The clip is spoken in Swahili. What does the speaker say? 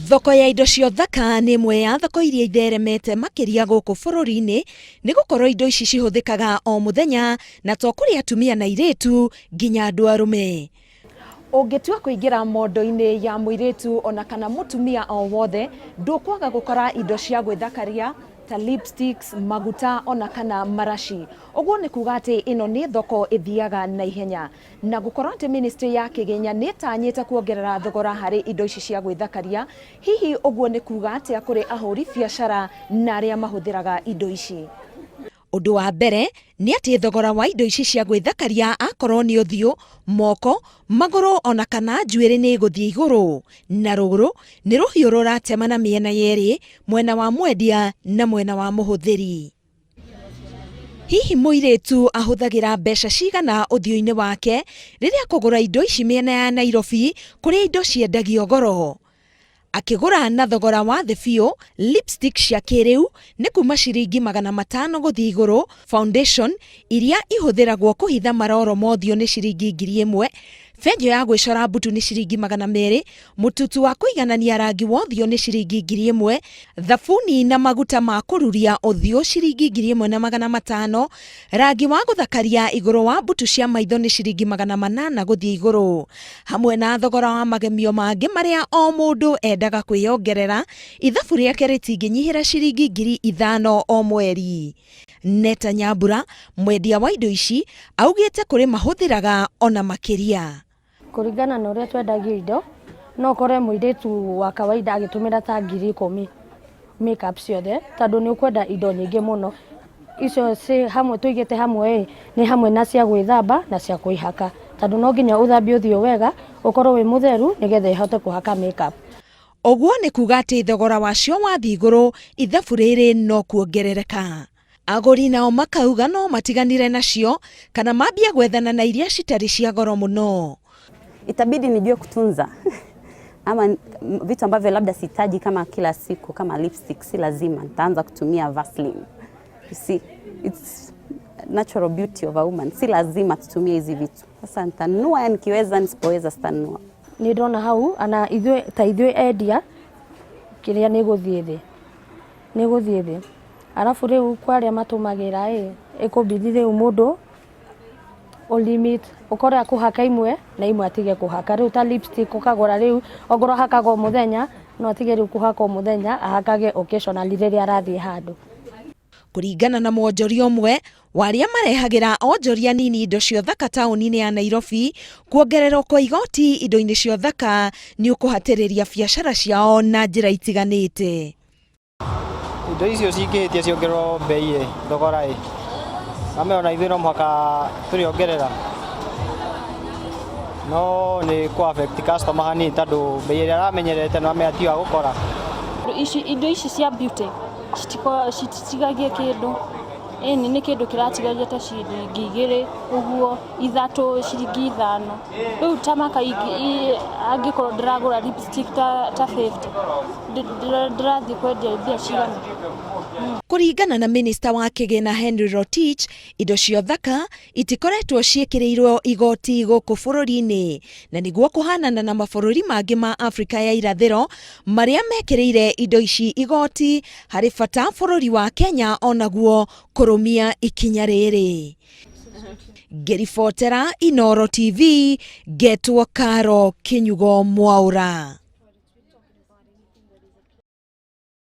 Thoko ya indo cia thaka nĩ ĩmwe ya thoko iria itheremete makĩria gũkũ bũrũri-inĩ nĩ gũkorwo indo ici cihũthĩkaga o mũthenya na to kũrĩ atumia na airĩtu nginya andũ arũme. Ũngĩtua kũingĩra mondo-inĩ ya mũirĩtu ona kana mũtumia o wothe ndũkwaga gũkora indo cia gwĩthakaria ta lipsticks, maguta ona kana marashi. Ũguo nĩ kuga atĩ ĩno nĩ thoko ĩthiaga na ihenya. Na gũkorwo atĩ Ministry ya Kĩgĩnya nĩ ĩtanyĩte kuongerera thogora harĩ indo ici cia gwĩthakaria, hihi ũguo nĩ kuga atĩa kũrĩ ahũri biacara na arĩa mahũthĩraga indo ici? Ũndũ wa mbere nĩ atĩ thogora wa indo ici cia gwĩthakaria akorwo nĩ ũthiũ, moko, magũrũ ona kana njuĩrĩ nĩ gũthiĩ igũrũ, na rũgũrũ nĩ rũhiũ rũratemana mĩena yerĩ, mwena wa mwendia na mwena wa mũhũthĩri. Hihi mũirĩtu ahũthagĩra mbeca cigana ũthiũ-inĩ wake rĩrĩa kũgũra indo ici mĩena ya Nairobi kũrĩa indo ciendagio goro? Akĩgũra na thogora wa thĩ biũ, lipstick cia kĩrĩu nĩ kuma ciringi 500 gũthiĩ igũrũ, foundation iria ihũthĩragwo kũhitha maroro mothiũ nĩ ciringi 1000, benjo ya gwĩcora mbutu nĩ ciringi 200, mũtutu wa kũiganania rangi wa ũthiũ nĩ ciringi 1000, thabuni na maguta ma kũruria ũthiũ ciringi 1500, rangi wa gũthakaria igũrũ wa mbutu cia maitho nĩ ciringi 800 gũthiĩ igũrũ, hamwe na thogora wa magemio mangĩ marĩa o mũndũ endaga kwĩyongerera, ithabu rĩake rĩtingĩnyihĩra ciringi 5000 o mweri. Neta Nyambura, mwendia wa indo ici, augĩte kũrĩ mahũthĩraga ona makĩria. Kũringana na ũrĩa twendagio indo, no ũkore mũirĩtu wa kawaida agĩtũmĩra ta 10,000 makeup ciothe, tondũ nĩ ũkwenda indo nyingĩ mũno. Icio hamwe tũigĩte hamwe nĩ hamwe na cia gwĩthamba na cia kwĩhaka, tondũ no nginya ũthambie ũthiũ wega, ũkorwo wĩ mũtheru nĩgetha ĩhote kũhaka makeup. Ũguo nĩ kuga atĩ thogora wacio wathiĩ igũrũ, ithabu rĩrĩ no kuongerereka. Agũri nao makauga no matiganire nacio kana mambia gwethana na iria citarĩ cia goro mũno. Itabidi nijue kutunza ama vitu ambavyo labda sihitaji kama kila siku kama lipstick si lazima nitaanza kutumia Vaseline. You see, it's natural beauty of a woman. Si lazima tutumie hizi vitu. Sasa nitanunua nikiweza, nisipoweza sitanunua. Nĩ ndona hau ana ithuĩ endia kĩrĩa nĩ gũthiĩ thĩ. Arafu rĩu kwa arĩa matũmagĩra ĩkũbidi rĩu mũndũ o limit ũkorwo kũhaka imwe na imwe atige kũhaka. Rĩu ta lipstick ũkagũra rĩu ongorwo hakaga o mũthenya no atige rĩu kũhaka o mũthenya ahakage occasionally rĩrĩa arathiĩ handũ. Kũringana na mwonjoria ũmwe warĩa marehagĩra onjoria nini indo cia thaka taũni-inĩ ya Nairobi, kuongererwo kwa igoti indo-inĩ cia thaka nĩ ũkũhatĩrĩria biacara ciao na njĩra itiganĩte. Indo icio cingĩhĩtia ciongererwo bei thogora ameona ithuĩ no mũhaka tũrĩongerera, no nĩ kũ affect customer hanini tondũ bei ĩrĩa aramenyerete no ametiga gũkora. Indo ici cia beauty citigagie kĩndũ, nĩ kĩndũ kĩratigagia ta ciringi 2 ũguo, 3 ciringi 5. Rĩu ta maka angĩkorwo ndĩragũra lipstick ta 50 ndĩrathiĩ kwendia mbia cigana. Kũringana na Minister wa Kĩgĩna Henry Rotich, indo cia thaka itikoretwo ciĩkĩrĩirwo igoti gũkũ bũrũri-inĩ, na nĩguo kũhanana na mabũrũri mangĩ ma Afrika ya irathĩro marĩa mekĩrĩire indo ici igoti, harĩ bata bũrũri wa Kenya onaguo kũrũmia ikinya rĩrĩ. Ngĩribotera Inooro TV, Getwo Karo Kinyugo Mwaura.